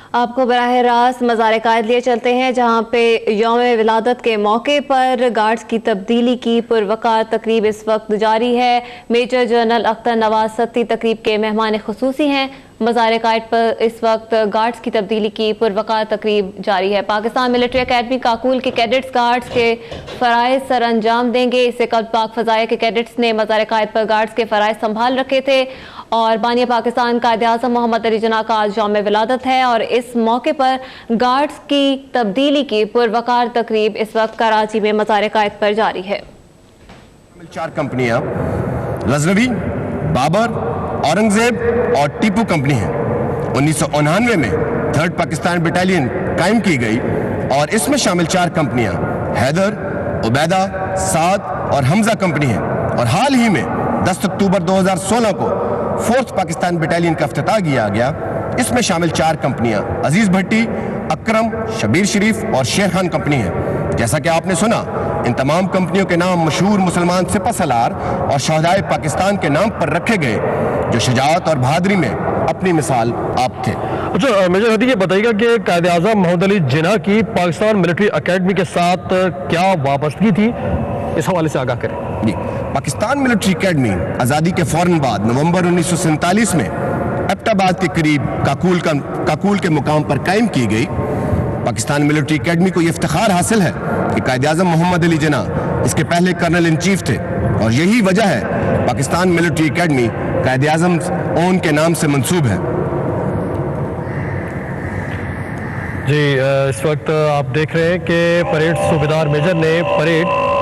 आपको बराह रास्त मज़ार कायद लिए चलते हैं, जहां पे यौम विलादत के मौके पर गार्ड्स की तब्दीली की पुरवकार तकरीब इस वक्त जारी है। मेजर जनरल अख्तर नवाज सत्ती तकरीब के मेहमान खुसूसी हैं। मज़ार कायद पर इस वक्त गार्ड्स की तब्दीली की पुरवकार तकरीब जारी है। पाकिस्तान मिलिट्री अकेडमी काकूल के कैडेट्स गार्ड्स के फ़राइज़ सर अंजाम देंगे। इससे कबल पाक फ़ज़ाइया के कैडेट्स ने मज़ार कायद पर गार्ड्स के फ़राइज़ संभाल रखे थे और बानी पाकिस्तान कायद आज़म मोहम्मद अली जिन्ना का आज यौम विलादत है और इस मौके पर गार्ड्स की तब्दीली की पुरवकार तकरीब इस वक्त कराची में मज़ार कायद पर जारी है। 4 कंपनियां गजनवी, बाबर, औरंगजेब और टीपू कंपनी हैं। 1999 में 3rd पाकिस्तान बटालियन कायम की गई और इसमें शामिल 4 कंपनियां हैदर, उबैदा, साद और हमजा कंपनी हैं। और हाल ही में 10 अक्टूबर 2016 को 4th पाकिस्तान बटालियन का इफ्तिताह किया गया। इसमें शामिल 4 कंपनियां अजीज भट्टी, अकरम, शबीर शरीफ और शेर खान कंपनी हैं। जैसा कि आपने सुना, इन तमाम कंपनियों के नाम मशहूर मुसलमान सिपह सलार और शहदाए पाकिस्तान के नाम पर रखे गए, जो शजाअत और बहादुरी में अपनी मिसाल आप थे। अच्छा मेजर हदी, ये बताइएगा कि कायद आज़म मोहम्मद अली जिन्ना की पाकिस्तान मिलिट्री अकेडमी के साथ क्या वाबस्तगी थी, इस हवाले से आगाह करें। जी, पाकिस्तान मिलिट्री अकेडमी आज़ादी के फौरन बाद नवंबर 1947 में एबटाबाद के करीब काकूल के मुकाम पर कायम की गई। पाकिस्तान मिलिट्री अकेडमी को यह इफ्तिखार हासिल है कि कायद आज़म मोहम्मद अली जिन्ना इसके पहले कर्नल इन चीफ थे और यही वजह है पाकिस्तान मिलिट्री अकेडमी कायद आज़म ओन के नाम से मंसूब है। जी, इस वक्त आप देख रहे हैं कि परेड सूबेदार मेजर ने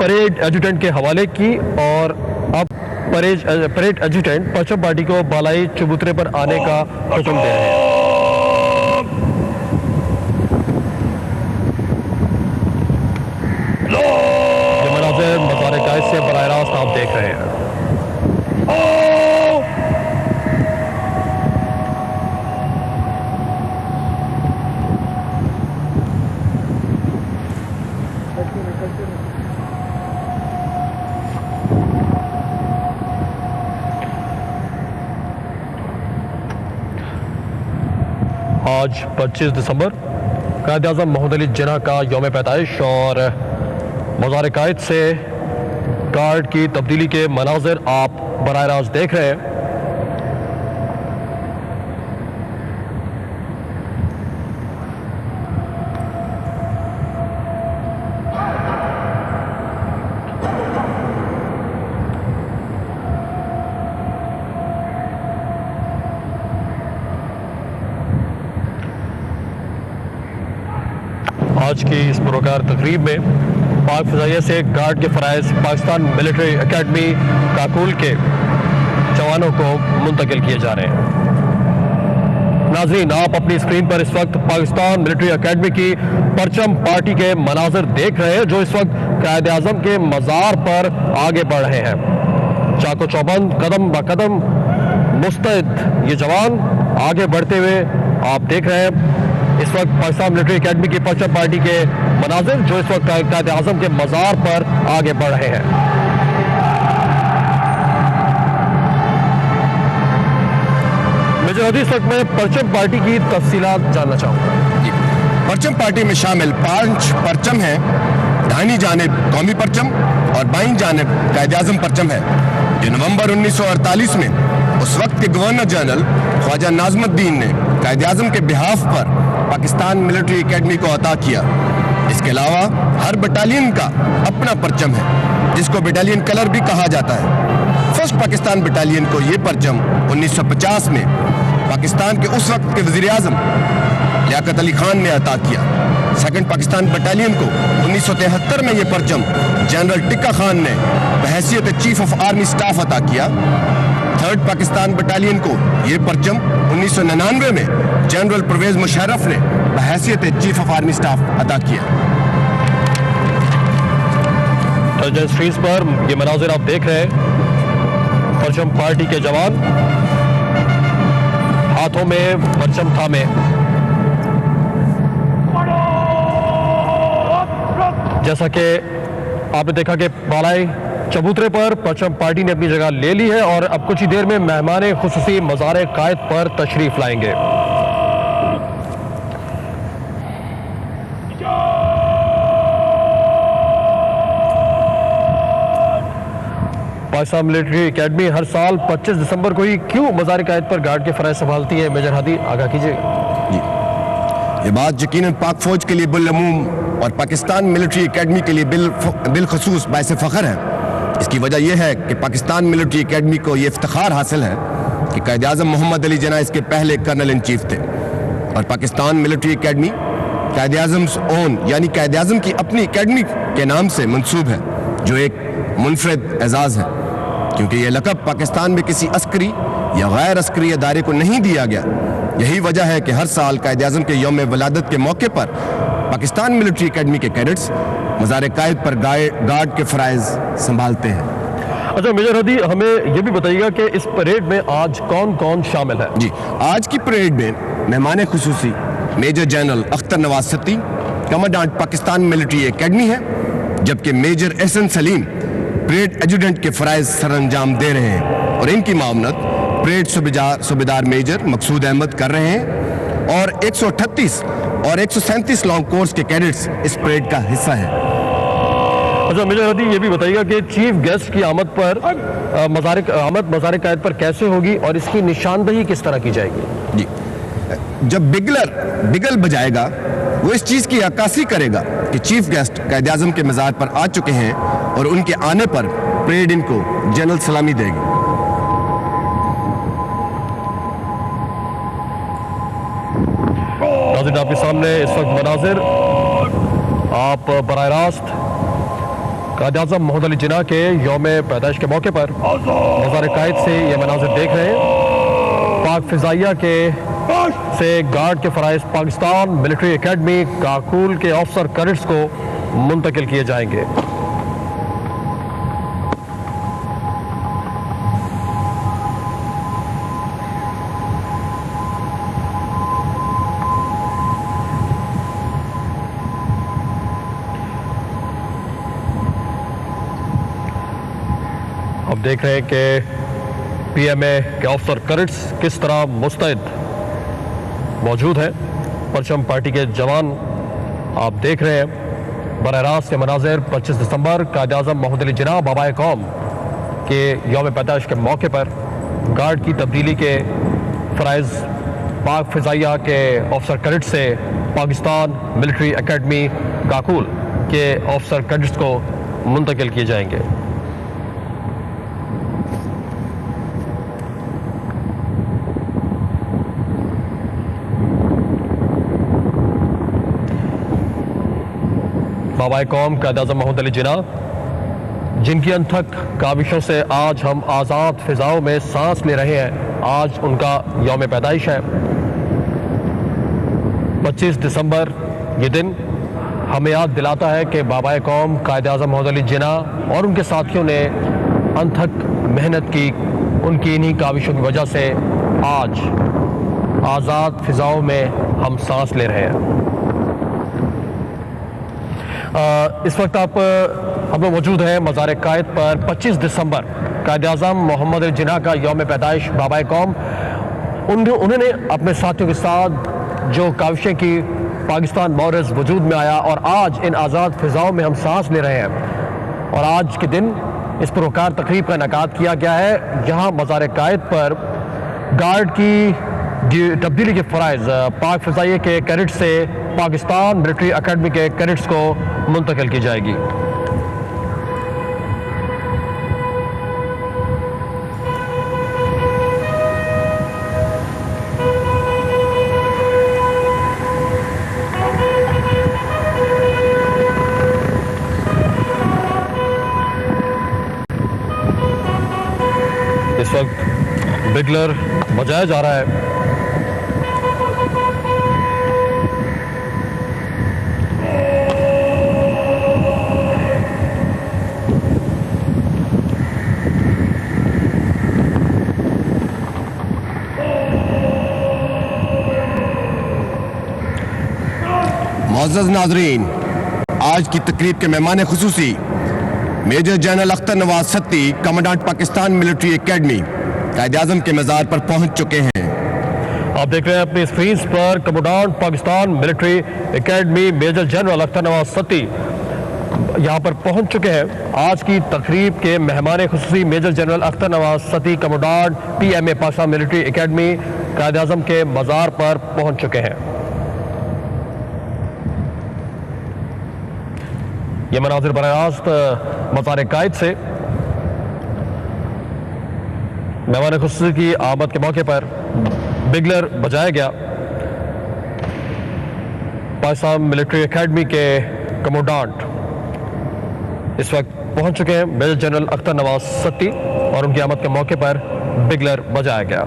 परेड एजुटेंट के हवाले की और अब परेड एजुटेंट परचम पार्टी को बालाई चबूतरे पर आने का हुक्म दे रहे हैं। ये मनाज़िर मज़ार कायद से बराह रास्त आप देख रहे हैं। आज 25 दिसंबर कायद आज़म मोहम्मद अली जिन्ना का यौम पैदाइश और मज़ार कायद से गार्ड की तब्दीली के मनाज़िर आप बराह रास्त देख रहे हैं। आज की इस पुरवकार तकरीब में पाक फ़ज़ाइया से गार्ड के फ़राइज़ पाकिस्तान मिलिट्री अकेडमी काकूल के जवानों को मुंतकिल किए जा रहे हैं। नाज़रीन, आप अपनी स्क्रीन पर इस वक्त पाकिस्तान मिलिट्री अकेडमी की परचम पार्टी के मनाज़िर देख रहे हैं, जो इस वक्त कायद आज़म के मज़ार पर आगे बढ़ रहे हैं। चाको चौबंद, कदम ब कदम मुस्तैद ये जवान आगे बढ़ते हुए आप देख रहे हैं। इस वक्त पाकिस्तान मिलिट्री अकेडमी की परचम पार्टी के मनाज़िर जो इस वक्त कायद आज़म के मज़ार पर आगे बढ़ रहे हैं। मेजर हदी, इस वक्त मैं परचम पार्टी की तफसीलात जानना चाहूँगा। परचम पार्टी में शामिल 5 परचम हैं। दाहिनी जानिब कौमी परचम और बाईं जानिब कायद आज़म परचम है, जो नवंबर 1948 में उस वक्त के गवर्नर जनरल ख्वाजा नाज़मुद्दीन ने कायद आज़म के बिहाफ पर पाकिस्तान मिलिट्री अकेडमी को अता किया। इसके अलावा हर बटालियन का अपना परचम है, जिसको बटालियन कलर भी कहा जाता है। 1st पाकिस्तान बटालियन को ये परचम 1950 में पाकिस्तान के उस वक्त के वज़ीर आज़म लियाकत अली खान ने अता किया। 2nd पाकिस्तान बटालियन को 1973 में ये परचम जनरल टिक्का खान ने बहैसियत चीफ ऑफ आर्मी स्टाफ अता किया। 3rd पाकिस्तान बटालियन को ये परचम 1999 में जनरल परवेज मुशर्रफ ने बहैसियत चीफ ऑफ आर्मी स्टाफ अता किया। स्क्रीन पर ये मनाज़िर आप देख रहे हैं। परचम पार्टी के जवान हाथों में परचम थामे जैसा कि आपने देखा कि बालाई चबूतरे पर परचम पार्टी ने अपनी जगह ले ली है और अब कुछ ही देर में मेहमान खुसूसी मज़ार कायद पर तशरीफ लाएंगे। पाकिस्तान मिलिट्री एकेडमी हर साल 25 दिसंबर को ही क्यों मज़ार-ए-कायद पर गार्ड के फ़राइज़ संभालती है? मेजर हादी आगाह कीजिएगा। जी, ये बात यकीनन पाक फौज के लिए बिलअमूम और पाकिस्तान मिलिट्री एकेडमी के लिए बिलखसूस बाइस फ़ख्र है। इसकी वजह यह है कि पाकिस्तान मिलिट्री एकेडमी को ये इफ्तिखार हासिल है कि कायद आज़म मोहम्मद अली जिन्ना इसके पहले कर्नल इन चीफ थे और पाकिस्तान मिलिट्री एकेडमी कायद आज़म ओन यानी कायद आज़म की अपनी एकेडमी के नाम से मंसूब है, जो एक मुनफरद एजाज़ है, क्योंकि यह लक़ब पाकिस्तान में किसी अस्करी या गैर अस्करी इदारे को नहीं दिया गया। यही वजह है कि हर साल कायद आज़म के यौम वलादत के मौके पर पाकिस्तान मिलिट्री एकेडमी के कैडेट्स मज़ार-ए-कायद पर गार्ड के फ़राइज़ संभालते हैं। अच्छा मेजर हादी, हमें यह भी बताइएगा कि इस परेड में आज कौन कौन शामिल है? जी, आज की परेड में मेहमान खुसूसी major general Akhtar Nawaz Satti commandant Pakistan military academy है, जबकि major Ahsan Saleem parade adjutant के फ़राइज़ सरअंजाम दे रहे हैं और इनकी मामलत परेड सूबेदार मेजर मकसूद अहमद कर रहे हैं और 138 और 137 लॉन्ग कोर्स के कैडेट्स इस परेड का हिस्सा हैं। अच्छा मेजर हादी, ये भी बताइएगा कि चीफ गेस्ट की आमद पर मज़ार-ए-कायद पर कैसे होगी और इसकी निशानदही किस तरह की जाएगी? जी, जब बिगल बजाएगा वो इस चीज़ की अक्कासी करेगा कि चीफ गेस्ट कायद आज़म के मज़ार पर आ चुके हैं और उनके आने पर परेड इनको जनरल सलामी देगी। नाज़रीन, आपके सामने इस वक्त मनाजिर आप बराह रास्त कायद आज़म मोहम्मद अली जिन्ना के यौम पैदाइश के मौके पर मज़ार-ए-कायद से ये मनाजिर देख रहे हैं। पाक फ़िज़ाइया के से गार्ड के फ़राइज़ पाकिस्तान मिलिट्री एकेडमी काकूल के ऑफिसर कैडेट्स को मुंतकिल किए जाएंगे। अब देख रहे हैं कि पीएमए के ऑफिसर कैडेट्स किस तरह मुस्तैद मौजूद है। परचम पार्टी के जवान आप देख रहे हैं। बराह रास्त के मनाजिर 25 दिसंबर कायद आज़म मोहम्मद अली जिन्ना बाबाए कौम के यौम पैदाइश के मौके पर गार्ड की तब्दीली के फ़राइज़ पाक फ़िज़ाइया के ऑफिसर कैडेट से पाकिस्तान मिलिट्री एकेडमी काकूल के ऑफिसर कैडेट्स को मुंतकिल किए जाएंगे। बाबाए कौम कायद आज़म मोहम्मद अली जिन्ना, जिनकी अनथक काविशों से आज हम आज़ाद फ़िज़ाओं में सांस ले रहे हैं, आज उनका यौम पैदाइश है। 25 दिसंबर ये दिन हमें याद दिलाता है कि बाबाए कौम कायद आज़म मोहम्मद अली जिन्ना और उनके साथियों ने अनथक मेहनत की। उनकी इन्हीं काविशों की वजह से आज आज़ाद फ़िज़ाओं में हम सांस ले रहे हैं। इस वक्त हम लोग मौजूद हैं मज़ार-ए-कायद पर। 25 दिसंबर कायद आज़म मोहम्मद अली जिन्ना का यौम पैदाइश बाबाए कौम। उन्होंने अपने साथियों के साथ जो काविशें की, पाकिस्तान मौरज़ वजूद में आया और आज इन आज़ाद फ़िज़ाओं में हम सांस ले रहे हैं। और आज के दिन इस पुरवकार तकरीब का इनेकाद किया गया है, जहाँ मज़ार-ए-कायद पर गार्ड की तब्दीली के फ़राइज़ पाक फ़िज़ाइया के कैडेट से पाकिस्तान मिलिट्री एकेडमी के कैडेट्स को मुंतकिल की जाएगी। इस वक्त बिगलर बजाया जा रहा है। मुअज़्ज़ज़ नाज़रीन, आज की तकरीब के मेहमान खुसूसी major general Akhtar Nawaz Satti commandant Pakistan military academy Quaid Azam के मज़ार पर पहुंच चुके हैं। आप देख रहे हैं अपनी स्क्रीन पर commandant Pakistan military academy major general Akhtar Nawaz Satti यहाँ पर पहुँच चुके हैं। आज की तकरीब के मेहमान खुसूसी major general Akhtar Nawaz Satti commandant PMA Pakistan military academy Quaid-e-Azam के मज़ार पर पहुँच चुके हैं। ये मनाजिर बराह रास्त मज़ार कायद से मेहमान खुसूसी की आमद के मौके पर बिगलर बजाया गया। पाकिस्तान मिलिट्री एकेडमी के कमांडेंट इस वक्त पहुंच चुके हैं मेजर जनरल अख्तर नवाज सत्ती और उनकी आमद के मौके पर बिगलर बजाया गया।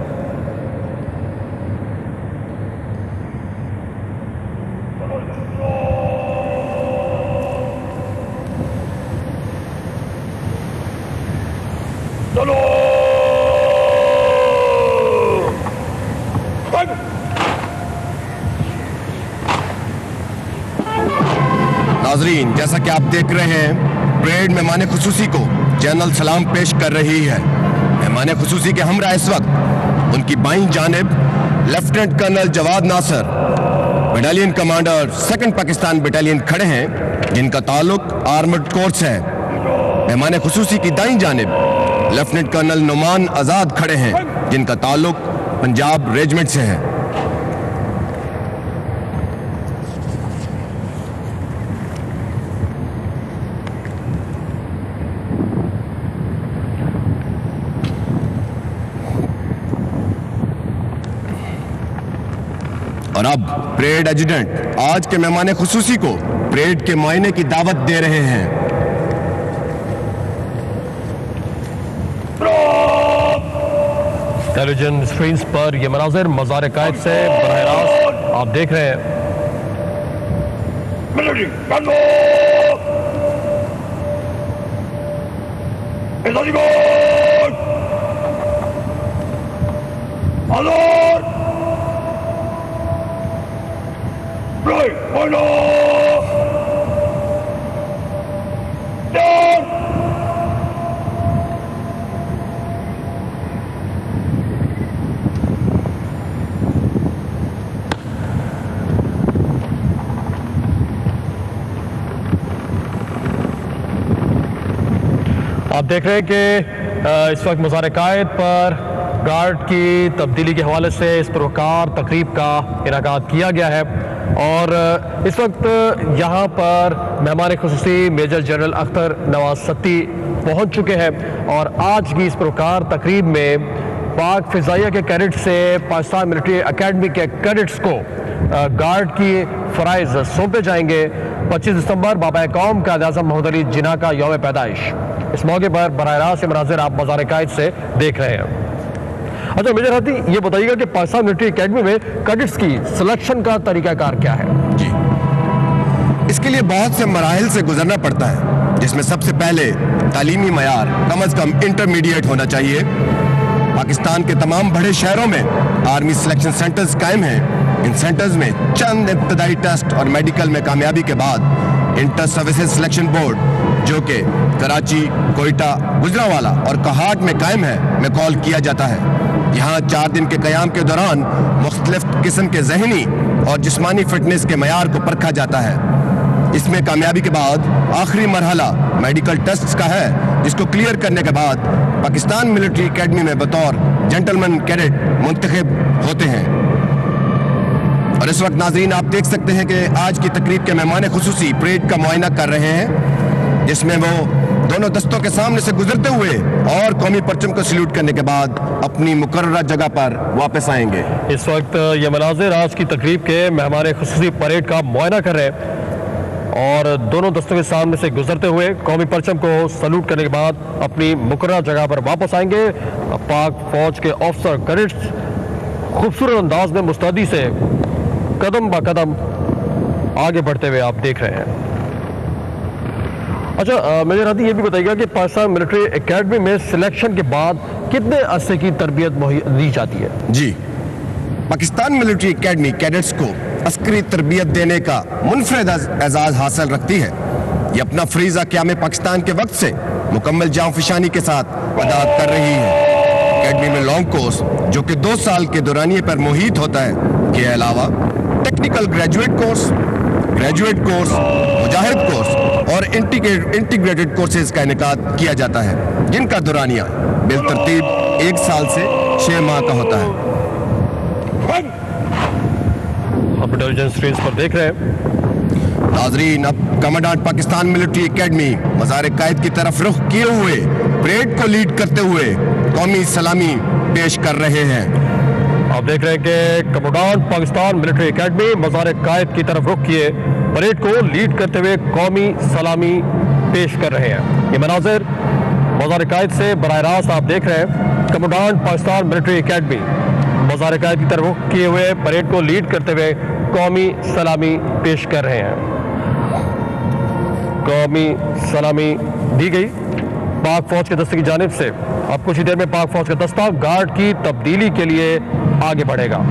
नाजरीन, जैसा कि आप देख रहे हैं, परेड मेहमान खुसूसी को जनरल सलाम पेश कर रही है। मेहमान खुसूसी के हमरा इस वक्त उनकी बाईं जानिब lieutenant colonel Jawad Nasir, battalion commander 2nd Pakistan battalion खड़े हैं, जिनका ताल्लुक आर्मर्ड कोर्स है। मेहमान खुसूसी की दाईं जानिब लेफ्टिनेंट कर्नल नुमान आजाद खड़े हैं, जिनका ताल्लुक पंजाब रेजिमेंट से है। और अब परेड एजुडेंट आज के मेहमान खुसूसी को परेड के मुआयने की दावत दे रहे हैं। टेलीविजन स्क्रीन पर ये मनाजिर मज़ार कायद से बराह रास्त आप देख रहे हैं। आप देख रहे हैं कि इस वक्त मज़ार कायद पर गार्ड की तब्दीली के हवाले से इस पुरवकार तकरीब का इनेकाद किया गया है और इस वक्त यहाँ पर मेहमान खुसूसी मेजर जनरल अख्तर नवाज सत्ती पहुँच चुके हैं और आज की इस पुरवकार तकरीब में पाक फ़िज़ाइया के कैडेट से पाकिस्तान मिलिट्री एकेडमी के कैडेट्स को गार्ड की फ़राइज़ सौंपे जाएंगे। 25 दिसंबर बाबा कौम कायद-ए-आज़म मोहम्मद अली जिन्ना का यौम पैदाइश। इस मौके पर बराह रास्त मनाजिर आप मज़ार कायद से देख रहे हैं। अच्छा मेजर हाथी, ये बताइएगा कि पाकिस्तान मिलिट्री एकेडमी में कैडेट्स की सिलेक्शन का तरीकाकार क्या है? जी, इसके लिए बहुत से मराहिल से गुजरना पड़ता है, जिसमें सबसे पहले तालीमी मयार कम अज कम इंटरमीडिएट होना चाहिए। पाकिस्तान के तमाम बड़े शहरों में आर्मी सिलेक्शन सेंटर्स कायम हैं। इन सेंटर्स में चंद इब्तदाई टेस्ट और मेडिकल में कामयाबी के बाद इंटर सर्विसेज सिलेक्शन बोर्ड, जो कि कराची, कोयटा, गुजरांवाला और कोहाट में कायम है, में कॉल किया जाता है। यहाँ 4 दिन के क़याम के दौरान मुख्तलिफ किस्म के ज़हनी और जिस्मानी फिटनेस के मयार को परखा जाता है। इसमें कामयाबी के बाद आखिरी मरहला मेडिकल टेस्ट का है, जिसको क्लियर करने के बाद पाकिस्तान मिलिट्री एकेडमी में बतौर जेंटलमैन कैडेट मुंतखब होते हैं। और इस वक्त नाजरीन आप देख सकते हैं कि आज की तकरीब के मेहमान खुसूसी परेड का मुआयना कर रहे हैं, जिसमें वो दोनों दस्तों के सामने से गुजरते हुए और कौमी परचम को सल्यूट करने के बाद अपनी मुकर्ररा जगह पर वापस आएंगे। इस वक्त ये मनाजिर आज की तकरीब के मेहमान खुसूसी परेड का मुआयना कर रहे हैं और दोनों दस्तों के सामने से गुजरते हुए कौमी परचम को सल्यूट करने के बाद अपनी मुकर्ररा जगह पर वापस आएंगे। पाक फौज के ऑफिसर कैडेट्स खूबसूरत अंदाज में मुस्तैदी से कदम ब कदम आगे बढ़ते हुए आप देख रहे हैं। अच्छा मेजर हाथी, ये भी बताइएगा कि पाकिस्तान मिलिट्री एकेडमी में सिलेक्शन के बाद कितने अरसे की तरबियत दी जाती है? जी, पाकिस्तान मिलिट्री एकेडमी कैडेट्स को अस्करी तरबियत देने का मुनफरिद एजाज़ हासिल रखती है। ये अपना फरीज़ा क़याम पाकिस्तान के वक्त से मुकम्मल जाँफशानी के साथ अदा कर रही है। एकेडमी में लॉन्ग कोर्स, जो कि 2 साल के दौरानिए पर मुहित होता है, के अलावा टेक्निकल ग्रेजुएट कोर्स, मुजाहिद कोर्स और इंटीग्रेटेड कोर्सेज का इनेकाद किया जाता है, जिनका दुरानिया बिलतरतीब 1 साल से 6 माह का होता है। आप इंटेलिजेंस स्क्रीन पर देख रहे हैं। नाजरीन, अब कमांडेंट पाकिस्तान मिलिट्री एकेडमी मज़ार कायद की तरफ रुख किए हुए परेड को लीड करते हुए कौमी सलामी पेश कर रहे हैं। आप देख रहे हैं कि कमांडेंट पाकिस्तान मिलिट्री एकेडमी मज़ार कायद की तरफ रुख किए परेड को लीड करते हुए कौमी सलामी पेश कर रहे हैं। ये मनाजिर मज़ार कायद से बराह रास्त आप देख रहे हैं। कमांडेंट पाकिस्तान मिलिट्री एकेडमी मज़ार कायद की तरफ रुख किए हुए परेड को लीड करते हुए कौमी सलामी पेश कर रहे हैं। कौमी सलामी दी गई पाक फौज के दस्ते की जानिब से। अब कुछ ही देर में पाक फौज का दस्ता गार्ड की तब्दीली के लिए आगे बढ़ेगा।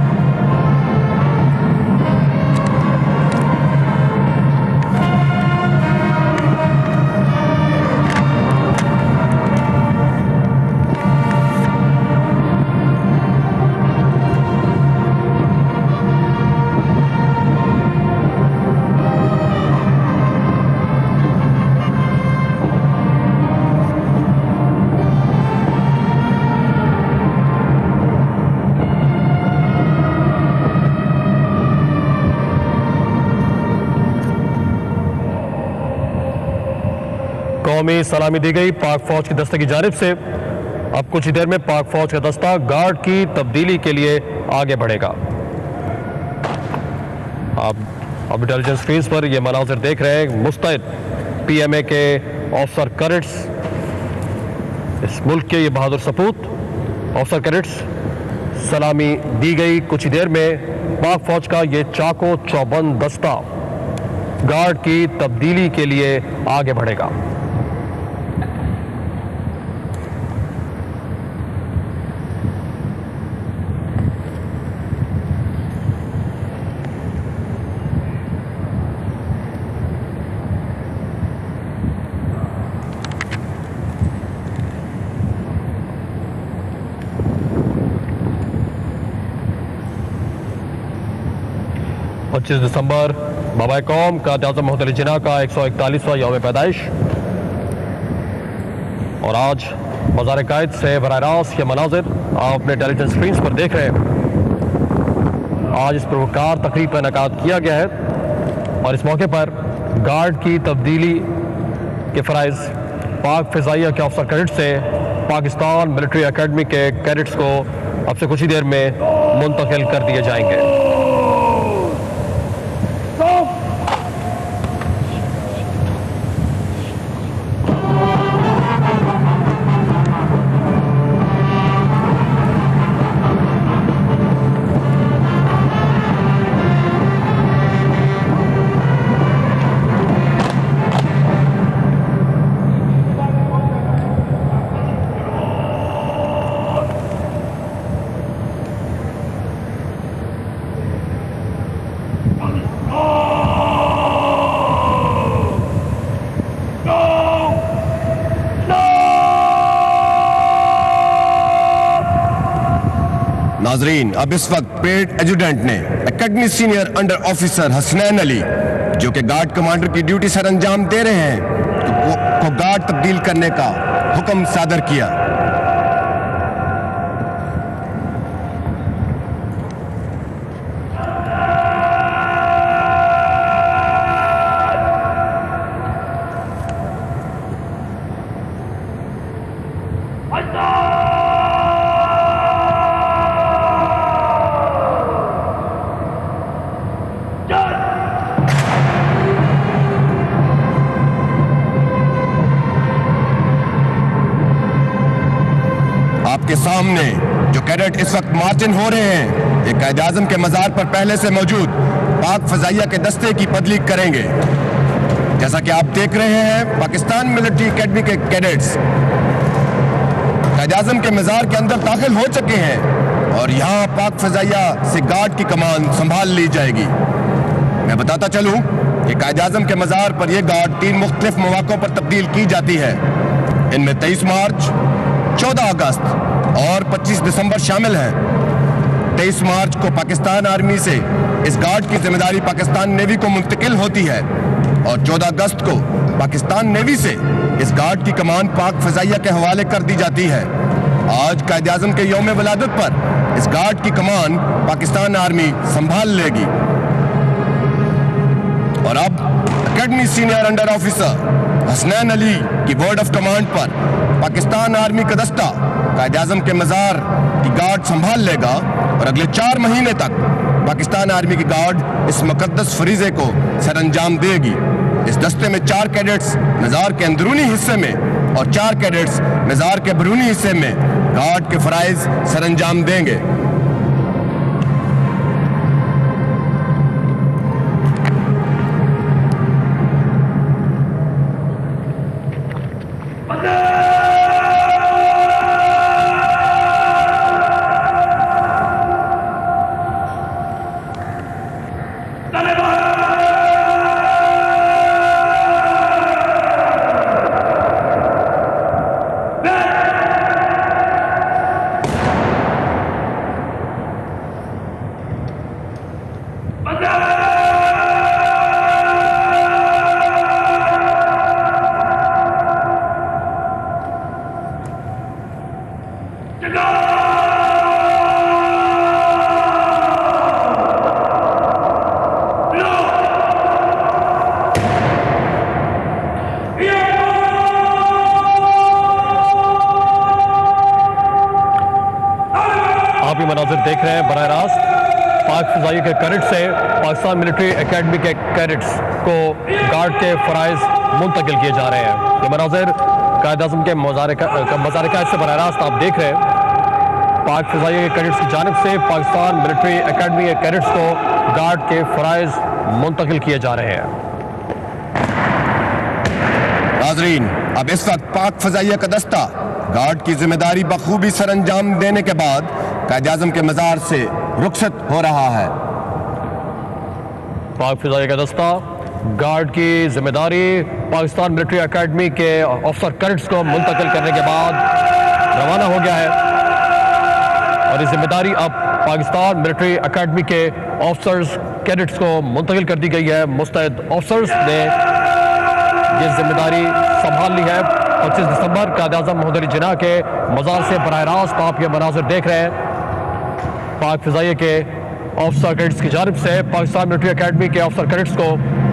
कौमी सलामी दी गई पाक फौज की दस्ते की जानिब से। अब कुछ ही देर में पाक फौज का दस्ता गार्ड की तब्दीली के लिए आगे बढ़ेगा। आप इंटेलिजेंस स्क्रीन पर ये मनाजिर देख रहे हैं। मुस्तैद PMA के ऑफिसर कैडेट्स, इस मुल्क के ये बहादुर सपूत ऑफिसर कैडेट्स, सलामी दी गई। कुछ ही देर में पाक फौज का ये चाको चौबंद दस्ता गार्ड की तब्दीली के लिए आगे बढ़ेगा। पच्चीस दिसंबर बाबाए कौम कायद-ए-आज़म मोहतरम अली जिन्ना का 141वां यौम पैदाइश, और आज मज़ार कायद से बराह रास्त ये मनाजिर आप अपने इंटेलिजेंस स्क्रीन पर देख रहे हैं। आज इस पुरवकार तकरीब का इनेकाद किया गया है और इस मौके पर गार्ड की तब्दीली के फ़राइज़ पाक फ़िज़ाइया के ऑफिसर कैडेट से पाकिस्तान मिलिट्री एकेडमी के कैडेट्स को अब से कुछ ही देर में मुंतकिल कर दिए जाएंगे। नाजरीन, अब इस वक्त परेड एजुडेंट ने academy senior under officer Hasnain Ali, जो कि गार्ड कमांडर की ड्यूटी सर अंजाम दे रहे हैं, को गार्ड तब्दील करने का हुक्म सादर किया। आपके सामने जो कैडेट इस वक्त मार्चिंग हो रहे हैं, ये कायद-ए-आज़म के मज़ार पर पहले से मौजूद पाक फ़िज़ाइया के दस्ते की तब्दील करेंगे। जैसा कि आप देख रहे हैं, पाकिस्तान मिलिट्री एकेडमी के कैडेट्स कायद-ए-आज़म के मज़ार के अंदर दाखिल हो चुके हैं और यहाँ पाक फ़िज़ाइया से गार्ड की कमान संभाल ली जाएगी। मैं बताता चलूँ कि कायद-ए-आज़म के मज़ार पर यह गार्ड 3 मुख्तलिफ मौक़ों पर तब्दील की जाती है। इनमें 23 मार्च, 14 अगस्त और 25 दिसंबर शामिल हैं। 23 मार्च को पाकिस्तान आर्मी से इस गार्ड की जिम्मेदारी पाकिस्तान नेवी को मुंतकिल होती है और 14 अगस्त को पाकिस्तान नेवी से इस गार्ड की कमान पाक फजाइया के हवाले कर दी जाती है। आज कायद-ए-आज़म के यौम विलादत पर इस गार्ड की कमान पाकिस्तान आर्मी संभाल लेगी। और अब academy senior under officer Hasnain Ali की वर्ड ऑफ कमांड पर पाकिस्तान आर्मी का दस्ता कायद-ए-आज़म के मज़ार की गार्ड संभाल लेगा और अगले 4 महीने तक पाकिस्तान आर्मी की गार्ड इस मुकद्दस फरीज़े को सरअंजाम देगी। इस दस्ते में 4 कैडेट्स मज़ार के अंदरूनी हिस्से में और 4 कैडेट्स मज़ार के बैरूनी हिस्से में गार्ड के फ़राइज़ सरअंजाम देंगे। आप ये मनाजिर देख रहे हैं बराह रास्त पाक फ़िज़ाई के कैडेट से पाकिस्तान मिलिट्री एकेडमी के कैडेट्स को गार्ड के फ़राइज़ मुंतकिल किए जा रहे हैं। ये मनाजिर कायद-ए-आज़म के मज़ार कायद से बराह रास्त आप देख रहे हैं। पाक फ़िज़ाई के कैडेट्स की जानिब से पाकिस्तान मिलिट्री एकेडमी के कैडेट्स को गार्ड के फ़राइज़ मुंतकिल किए जा रहे हैं। नाज़रीन, अब इस वक्त पाक फ़ज़ाइया का दस्ता गार्ड की जिम्मेदारी बखूबी सरअंजाम देने के बाद कायद-ए-आज़म के मज़ार से रुखसत हो रहा है। पाक फ़िज़ाई का दस्ता गार्ड की जिम्मेदारी पाकिस्तान मिलिट्री एकेडमी के ऑफिसर कैडेट्स को मुंतकिल करने के बाद रवाना हो गया है और ये जिम्मेदारी अब पाकिस्तान मिलिट्री एकेडमी के ऑफिसर्स कैडेट्स को मुंतकिल कर दी गई है। मुस्तैद ऑफिसर्स ने ये जिम्मेदारी संभाल ली है। 25 दिसंबर कायद-ए-आज़म मोहम्मद अली जिन्ना के मज़ार से बराह रास्त आप ये मनाज़िर देख रहे हैं। पाक फ़िज़ाइया के ऑफिसर कैडेट्स की जानिब से पाकिस्तान मिलिट्री एकेडमी के ऑफिसर कैडेट्स को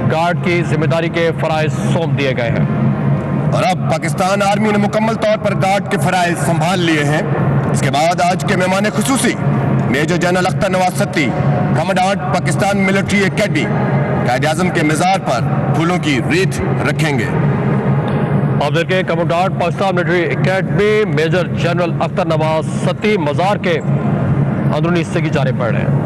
गार्ड की जिम्मेदारी के फ़राइज़ सौंप दिए गए हैं। और अब पाकिस्तान आर्मी ने मुकम्मल तौर पर गार्ड के फ़राइज़ संभाल लिए हैं। इसके बाद आज के मेहमान खुसूसी major general Akhtar Nawaz Satti, commandant Pakistan military academy, Quaid-e-Azam के मज़ार पर फूलों की रेत रखेंगे। अब देखिए commandant Pakistan military academy major general Akhtar Nawaz Satti मज़ार के अंदरूनी हिस्से की जानिब बढ़ रहे हैं।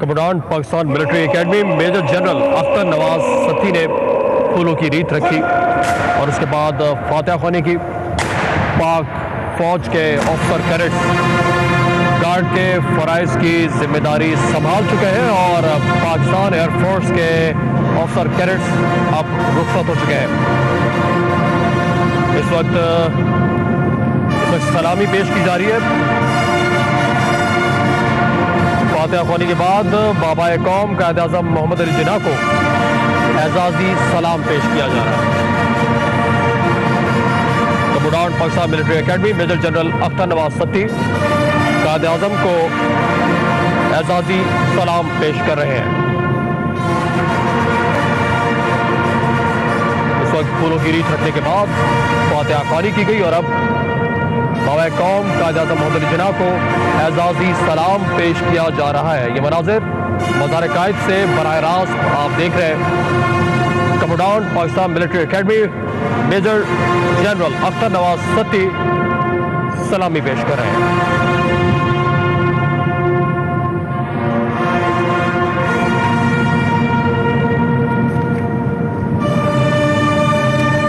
Commandant Pakistan military academy major general Akhtar Nawaz Satti ने फूलों की रीत रखी और उसके बाद फातिहा ख्वानी की। पाक फौज के ऑफिसर कैडेट्स गार्ड के फ़राइज़ की जिम्मेदारी संभाल चुके हैं और पाकिस्तान एयरफोर्स के ऑफिसर कैडेट्स अब रुखसत हो चुके हैं। इस वक्त सलामी पेश की जा रही है। फातिहा ख्वानी के बाद बाबा कौम कायद आज़म मोहम्मद अली जिन्ना को एजाज़ी सलाम पेश किया जा रहा है। Commandant Pakistan military academy major general Akhtar Nawaz Satti Quaid Azam को एजाज़ी सलाम पेश कर रहे हैं। इस वक्त फूलों की रीत रखने के बाद फातिहा ख्वानी की गई और अब बाबा कौम कायद आज़म मोहम्मद अली जिन्ना को एजाज़ी सलाम पेश किया जा रहा है। ये मनाज़िर मज़ार कायद से बराह रास्त आप देख रहे हैं। Commandant Pakistan military academy major general Akhtar Nawaz Satti सलामी पेश कर रहे हैं।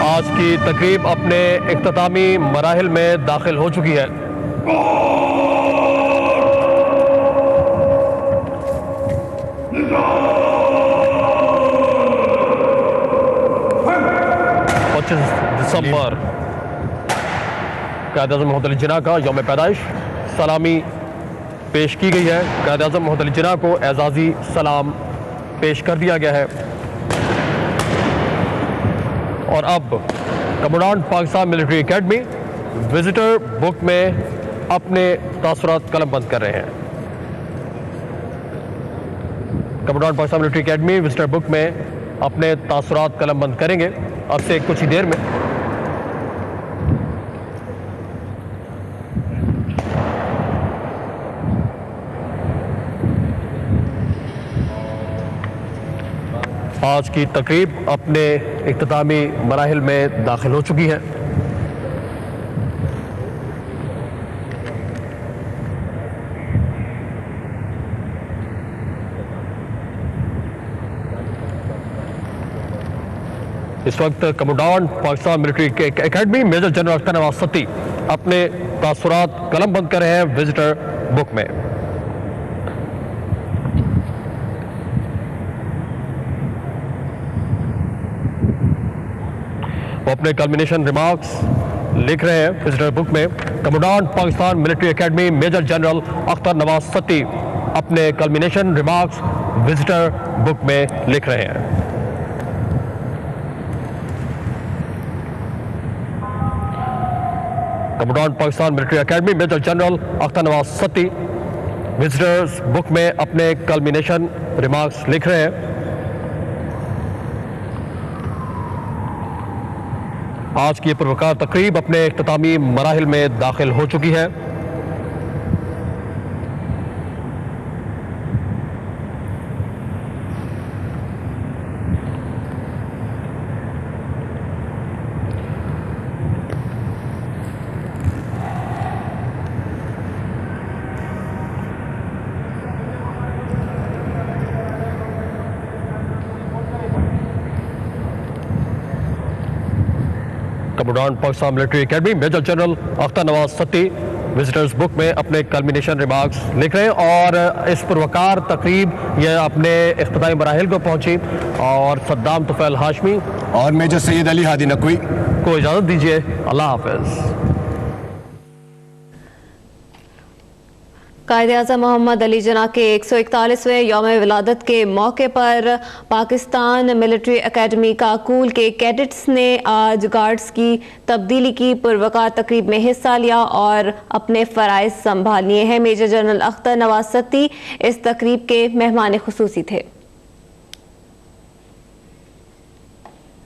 आज की तकरीब अपने इख्तितामी मराहिल में दाखिल हो चुकी है। दिसंबर कायद आज़म मोहम्मद अली जिन्ना का यौम पैदाइश सलामी पेश की गई है। कायद आज़म मोहम्मद अली जिन्ना को एजाज़ी सलाम पेश कर दिया गया है और अब commandant Pakistan military academy visitor book में अपने तासुरात कलमबंद कर रहे हैं। Commandant Pakistan military academy visitor book में अपने तासुरात कलमबंद करेंगे अब से कुछ ही देर में। आज की तकरीब अपने इख्तितामी मराहिल में दाखिल हो चुकी है। इस वक्त commandant Pakistan military academy major general Akhtar Nawaz Satti अपने तासुरात कलमबंद कर रहे हैं विजिटर बुक में। वो अपने कल्मिनेशन रिमार्क्स लिख रहे हैं विजिटर बुक में। Commandant Pakistan military academy major general Akhtar Nawaz Satti अपने कल्मिनेशन रिमार्क्स विजिटर बुक में लिख रहे हैं। Commandant Pakistan military academy major general Akhtar Nawaz Satti visitors book में अपने कल्मिनेशन रिमार्क्स लिख रहे हैं। आज की पुरवकार तकरीब अपने इख्तितामी मराहिल में दाखिल हो चुकी है। Commandant Pakistan military academy major general Akhtar Nawaz Satti visitors book में अपने कल्मिनेशन रिमार्क्स लिख रहे हैं और इस पुरवकार तकरीब यह अपने इख्तितामी मराहिल को पहुंची और सद्दाम तुफैल हाशमी और मेजर सैयद अली हादी नकवी को इजाज़त दीजिए। अल्लाह हाफिज। कायद-ए-आज़म मोहम्मद अली जिन्ना के 141वें यौम विलादत के मौके पर पाकिस्तान मिलिट्री एकेडमी काकूल के कैडेट्स ने आज गार्ड्स की तब्दीली की पुरवकार तकरीब में हिस्सा लिया और अपने फ़राइज़ संभाल लिए हैं। मेजर जनरल अख्तर नवाज सत्ती इस तकरीब के मेहमान खुसूसी थे।